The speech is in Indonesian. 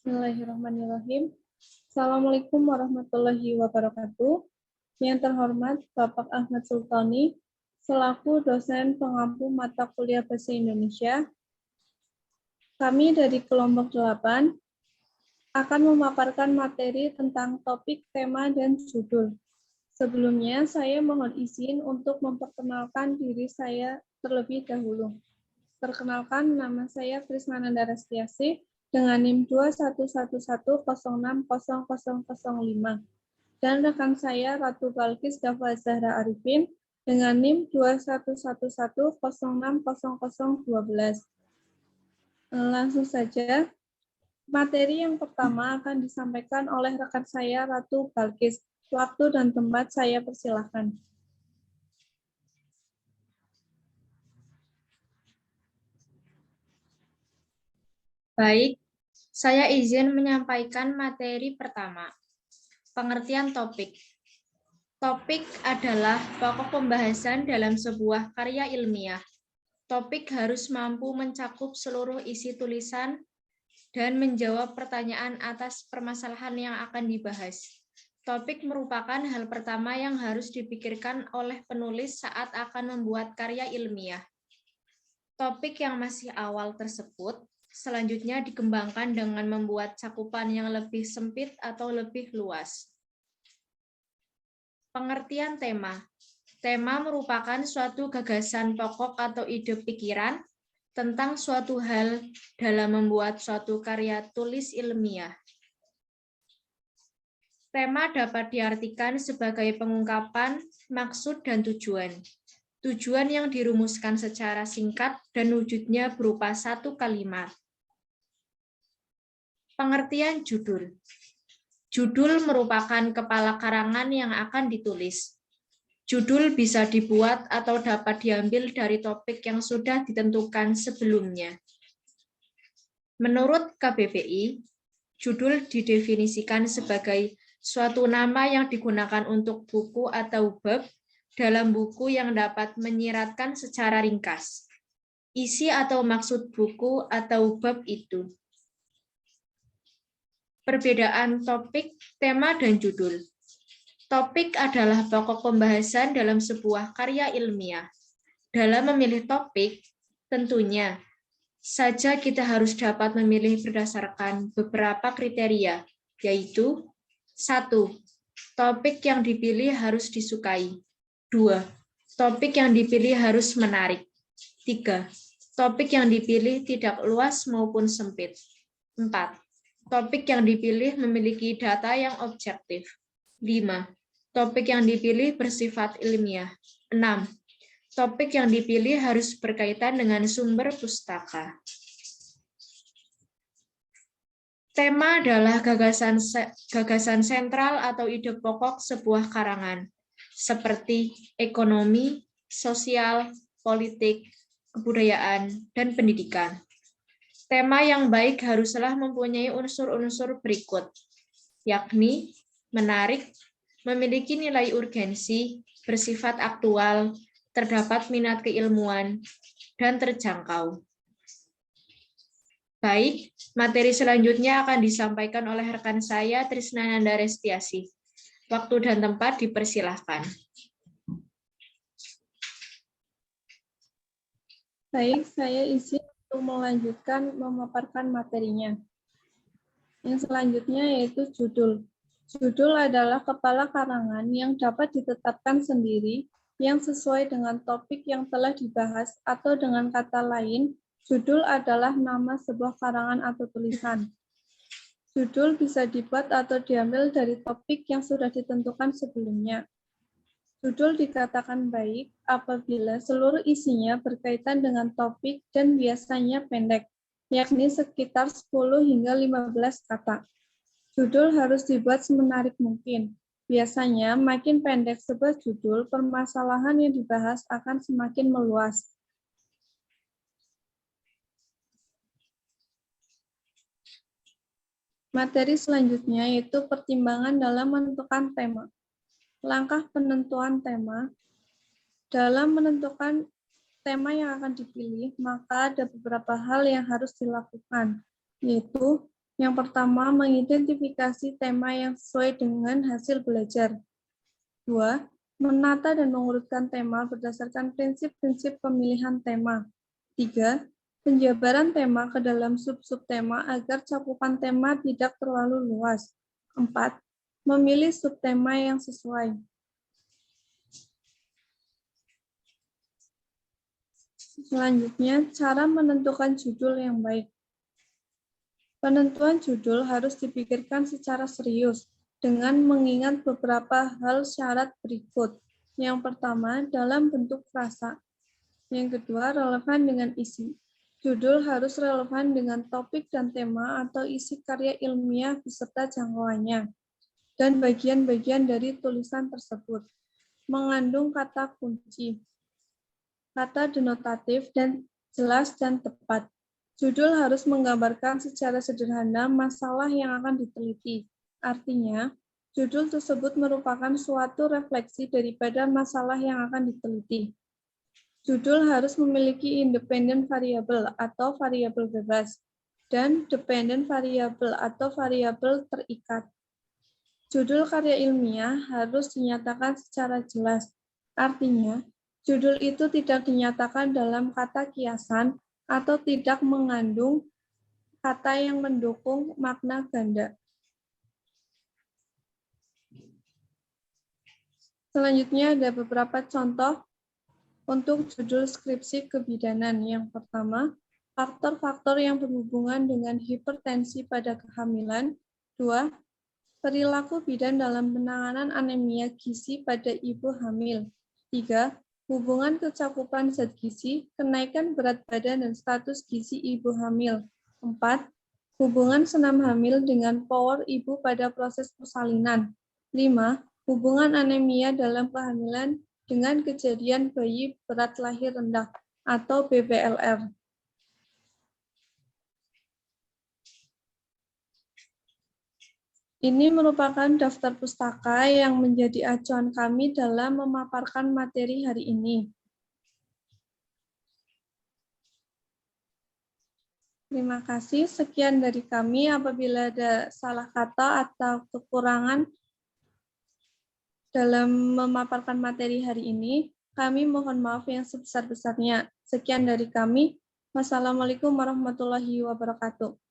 Bismillahirrahmanirrahim. Assalamualaikum warahmatullahi wabarakatuh. Yang terhormat Bapak Ahmad Sultani, selaku dosen pengampu mata kuliah Bahasa Indonesia. Kami dari kelompok 8 akan memaparkan materi tentang topik, tema, dan judul. Sebelumnya, saya mohon izin untuk memperkenalkan diri saya terlebih dahulu. Perkenalkan, nama saya Krisnananda Restiasih dengan NIM 2111060005 dan rekan saya Ratu Balkis Dafa Zahra Arifin dengan NIM 2111060012. Langsung saja, materi yang pertama akan disampaikan oleh rekan saya Ratu Balkis. Waktu dan tempat saya persilahkan. Baik, saya izin menyampaikan materi pertama. Pengertian topik. Topik adalah pokok pembahasan dalam sebuah karya ilmiah. Topik harus mampu mencakup seluruh isi tulisan dan menjawab pertanyaan atas permasalahan yang akan dibahas. Topik merupakan hal pertama yang harus dipikirkan oleh penulis saat akan membuat karya ilmiah. Topik yang masih awal tersebut selanjutnya dikembangkan dengan membuat cakupan yang lebih sempit atau lebih luas. Pengertian tema. Tema merupakan suatu gagasan pokok atau ide pikiran tentang suatu hal dalam membuat suatu karya tulis ilmiah. Tema dapat diartikan sebagai pengungkapan, maksud, dan tujuan. Tujuan yang dirumuskan secara singkat dan wujudnya berupa satu kalimat. Pengertian judul. Judul merupakan kepala karangan yang akan ditulis. Judul bisa dibuat atau dapat diambil dari topik yang sudah ditentukan sebelumnya. Menurut KBBI, judul didefinisikan sebagai suatu nama yang digunakan untuk buku atau bab dalam buku yang dapat menyiratkan secara ringkas isi atau maksud buku atau bab itu. Perbedaan topik, tema, dan judul. Topik adalah pokok pembahasan dalam sebuah karya ilmiah. Dalam memilih topik, tentunya saja kita harus dapat memilih berdasarkan beberapa kriteria, yaitu 1. Topik yang dipilih harus disukai. 2. Topik yang dipilih harus menarik. 3. Topik yang dipilih tidak luas maupun sempit. 4. Topik yang dipilih memiliki data yang objektif. 5. Topik yang dipilih bersifat ilmiah. 6. Topik yang dipilih harus berkaitan dengan sumber pustaka. Tema adalah gagasan sentral atau ide pokok sebuah karangan, seperti ekonomi, sosial, politik, kebudayaan, dan pendidikan. Tema yang baik haruslah mempunyai unsur-unsur berikut, yakni menarik, memiliki nilai urgensi, bersifat aktual, terdapat minat keilmuan, dan terjangkau. Baik, materi selanjutnya akan disampaikan oleh rekan saya, Trisnananda Restiasih. Waktu dan tempat dipersilahkan. Baik, saya izin untuk melanjutkan memaparkan materinya. Yang selanjutnya yaitu judul. Judul adalah kepala karangan yang dapat ditetapkan sendiri yang sesuai dengan topik yang telah dibahas atau dengan kata lain, judul adalah nama sebuah karangan atau tulisan. Judul bisa dibuat atau diambil dari topik yang sudah ditentukan sebelumnya. Judul dikatakan baik apabila seluruh isinya berkaitan dengan topik dan biasanya pendek, yakni sekitar 10 hingga 15 kata. Judul harus dibuat semenarik mungkin. Biasanya, makin pendek sebuah judul, permasalahan yang dibahas akan semakin meluas. Materi selanjutnya yaitu pertimbangan dalam menentukan tema. Langkah penentuan tema. Dalam menentukan tema yang akan dipilih, maka ada beberapa hal yang harus dilakukan, yaitu Yang pertama, mengidentifikasi tema yang sesuai dengan hasil belajar. 2. Menata dan mengurutkan tema berdasarkan prinsip-prinsip pemilihan tema. 3. Penjabaran tema ke dalam sub-sub tema agar cakupan tema tidak terlalu luas. 4. Memilih subtema yang sesuai. Selanjutnya, cara menentukan judul yang baik. Penentuan judul harus dipikirkan secara serius dengan mengingat beberapa hal syarat berikut. Yang pertama, dalam bentuk frasa. Yang kedua, relevan dengan isi. Judul harus relevan dengan topik dan tema atau isi karya ilmiah beserta jangkauannya dan bagian-bagian dari tulisan tersebut. Mengandung kata kunci, kata denotatif, dan jelas dan tepat. Judul harus menggambarkan secara sederhana masalah yang akan diteliti. Artinya, judul tersebut merupakan suatu refleksi daripada masalah yang akan diteliti. Judul harus memiliki independen variabel atau variabel bebas dan dependen variabel atau variabel terikat. Judul karya ilmiah harus dinyatakan secara jelas. Artinya, judul itu tidak dinyatakan dalam kata kiasan atau tidak mengandung kata yang mendukung makna ganda. Selanjutnya ada beberapa contoh untuk judul skripsi kebidanan. Yang pertama, faktor-faktor yang berhubungan dengan hipertensi pada kehamilan. 2. Perilaku bidan dalam penanganan anemia gizi pada ibu hamil. 3. Hubungan kecakupan zat gizi, kenaikan berat badan dan status gizi ibu hamil. 4. Hubungan senam hamil dengan power ibu pada proses persalinan. 5. Hubungan anemia dalam kehamilan dengan kejadian bayi berat lahir rendah atau BBLR. Ini merupakan daftar pustaka yang menjadi acuan kami dalam memaparkan materi hari ini. Terima kasih. Sekian dari kami. Apabila ada salah kata atau kekurangan dalam memaparkan materi hari ini, kami mohon maaf yang sebesar-besarnya. Sekian dari kami. Wassalamualaikum warahmatullahi wabarakatuh.